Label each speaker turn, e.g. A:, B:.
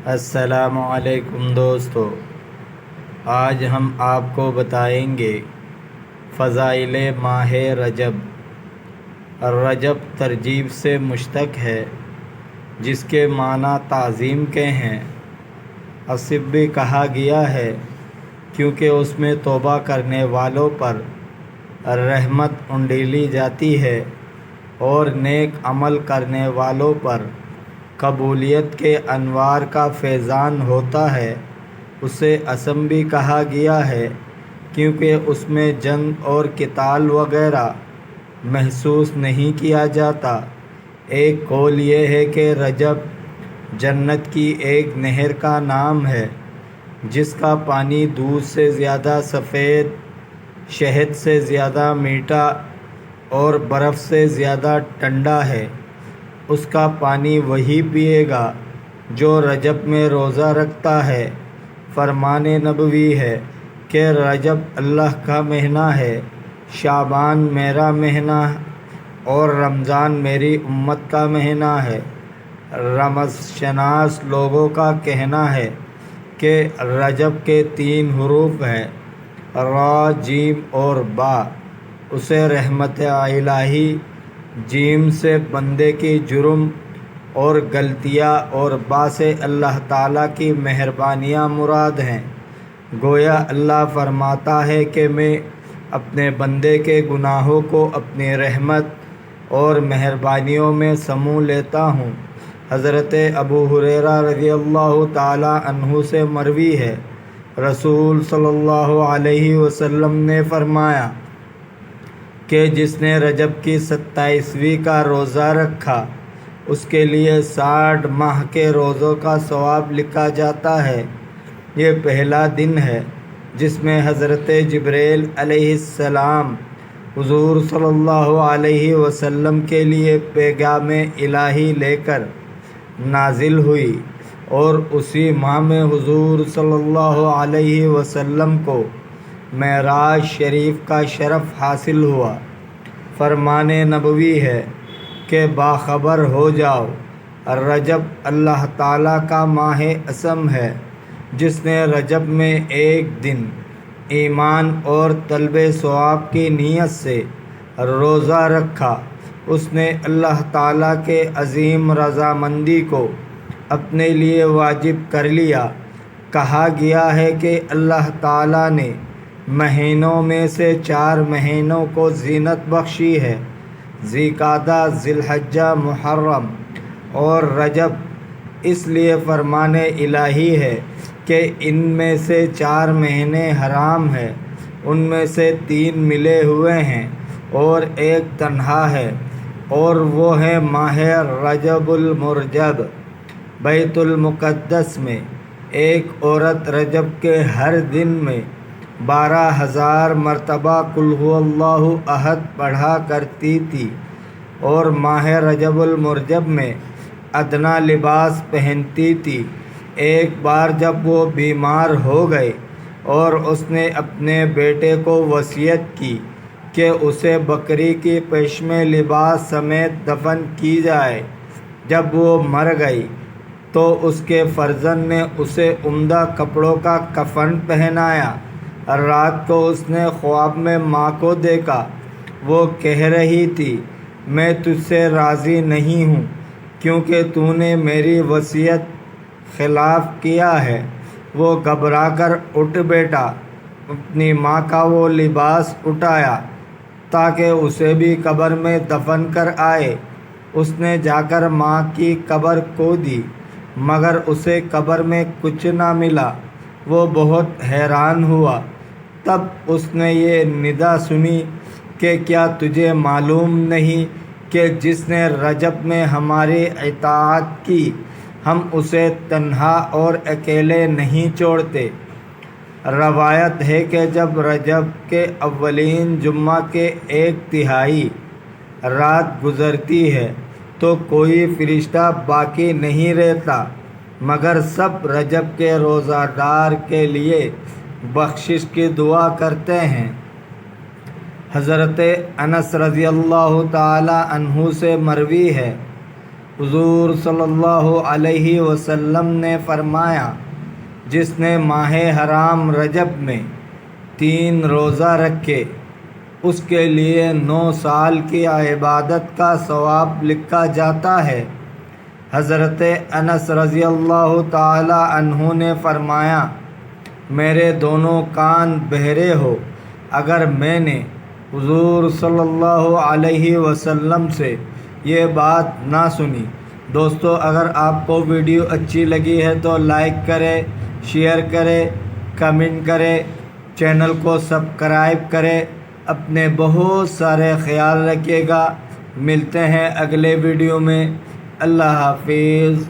A: السلام علیکم دوستو، آج ہم آپ کو بتائیں گے فضائل ماہ رجب۔ رجب ترجیب سے مشتق ہے جس کے معنی تعظیم کے ہیں۔ اسب بھی کہا گیا ہے کیونکہ اس میں توبہ کرنے والوں پر رحمت انڈیلی جاتی ہے اور نیک عمل کرنے والوں پر قبولیت کے انوار کا فیضان ہوتا ہے۔ اسے اسم بھی کہا گیا ہے کیونکہ اس میں جنگ اور قتال وغیرہ محسوس نہیں کیا جاتا۔ ایک قول یہ ہے کہ رجب جنت کی ایک نہر کا نام ہے جس کا پانی دودھ سے زیادہ سفید، شہد سے زیادہ میٹھا اور برف سے زیادہ ٹھنڈا ہے۔ اس کا پانی وہی پیے گا جو رجب میں روزہ رکھتا ہے۔ فرمان نبوی ہے کہ رجب اللہ کا مہینہ ہے، شعبان میرا مہینہ اور رمضان میری امت کا مہینہ ہے۔ رمز شناس لوگوں کا کہنا ہے کہ رجب کے 3 حروف ہیں، را، جیم اور با۔ اسے رحمت الہی، جیم سے بندے کی جرم اور غلطیاں اور با سے اللہ تعالیٰ کی مہربانیاں مراد ہیں۔ گویا اللہ فرماتا ہے کہ میں اپنے بندے کے گناہوں کو اپنی رحمت اور مہربانیوں میں سمو لیتا ہوں۔ حضرت ابو ہریرہ رضی اللہ تعالیٰ عنہ سے مروی ہے، رسول صلی اللہ علیہ وسلم نے فرمایا کہ جس نے رجب کی 27ویں کا روزہ رکھا اس کے لیے 60 ماہ کے روزوں کا ثواب لکھا جاتا ہے۔ یہ پہلا دن ہے جس میں حضرت جبریل علیہ السلام حضور صلی اللہ علیہ وسلم کے لیے پیغام الہی لے کر نازل ہوئی، اور اسی ماہ میں حضور صلی اللہ علیہ وسلم کو معراج شریف کا شرف حاصل ہوا۔ فرمان نبوی ہے کہ باخبر ہو جاؤ، رجب اللہ تعالیٰ کا ماہ اسم ہے۔ جس نے رجب میں ایک دن ایمان اور طلب ثواب کی نیت سے روزہ رکھا، اس نے اللہ تعالیٰ کے عظیم رضامندی کو اپنے لیے واجب کر لیا۔ کہا گیا ہے کہ اللہ تعالیٰ نے مہینوں میں سے 4 مہینوں کو زینت بخشی ہے، ذی القعدہ، ذی الحجہ، محرم اور رجب۔ اس لیے فرمان الہی ہے کہ ان میں سے 4 مہینے حرام ہیں، ان میں سے 3 ملے ہوئے ہیں اور ایک تنہا ہے، اور وہ ہے ماہ رجب المرجب۔ بیت المقدس میں ایک عورت رجب کے ہر دن میں 12,000 مرتبہ قل ھو اللہ احد پڑھا کرتی تھی، اور ماہ رجب المرجب میں ادنا لباس پہنتی تھی۔ ایک بار جب وہ بیمار ہو گئے اور اس نے اپنے بیٹے کو وصیت کی کہ اسے بکری کی پشم لباس سمیت دفن کی جائے۔ جب وہ مر گئی تو اس کے فرزند نے اسے عمدہ کپڑوں کا کفن پہنایا۔ رات کو اس نے خواب میں ماں کو دیکھا، وہ کہہ رہی تھی میں تجھ سے راضی نہیں ہوں کیونکہ تو نے میری وصیت خلاف کیا ہے۔ وہ گھبرا کر اٹھ بیٹھا، اپنی ماں کا وہ لباس اٹھایا تاکہ اسے بھی قبر میں دفن کر آئے۔ اس نے جا کر ماں کی قبر کھودی مگر اسے قبر میں کچھ نہ ملا۔ وہ بہت حیران ہوا۔ تب اس نے یہ ندا سنی کہ کیا تجھے معلوم نہیں کہ جس نے رجب میں ہماری اطاعت کی ہم اسے تنہا اور اکیلے نہیں چھوڑتے۔ روایت ہے کہ جب رجب کے اولین جمعہ کے 1/3 رات گزرتی ہے تو کوئی فرشتہ باقی نہیں رہتا مگر سب رجب کے روزہ دار کے لیے بخشش کی دعا کرتے ہیں۔ حضرت انس رضی اللہ تعالی عنہ سے مروی ہے، حضور صلی اللہ علیہ وسلم نے فرمایا، جس نے ماہ حرام رجب میں 3 روزہ رکھے اس کے لیے 9 سال کی عبادت کا ثواب لکھا جاتا ہے۔ حضرت انس رضی اللہ تعالی عنہ نے فرمایا، میرے دونوں کان بہرے ہو اگر میں نے حضور صلی اللہ علیہ وسلم سے یہ بات نہ سنی۔ دوستو، اگر آپ کو ویڈیو اچھی لگی ہے تو لائک کرے، شیئر کرے، کمنٹ کرے، چینل کو سبسکرائب کرے۔ اپنے بہت سارے خیال رکھیے گا۔ ملتے ہیں اگلے ویڈیو میں۔ اللہ حافظ۔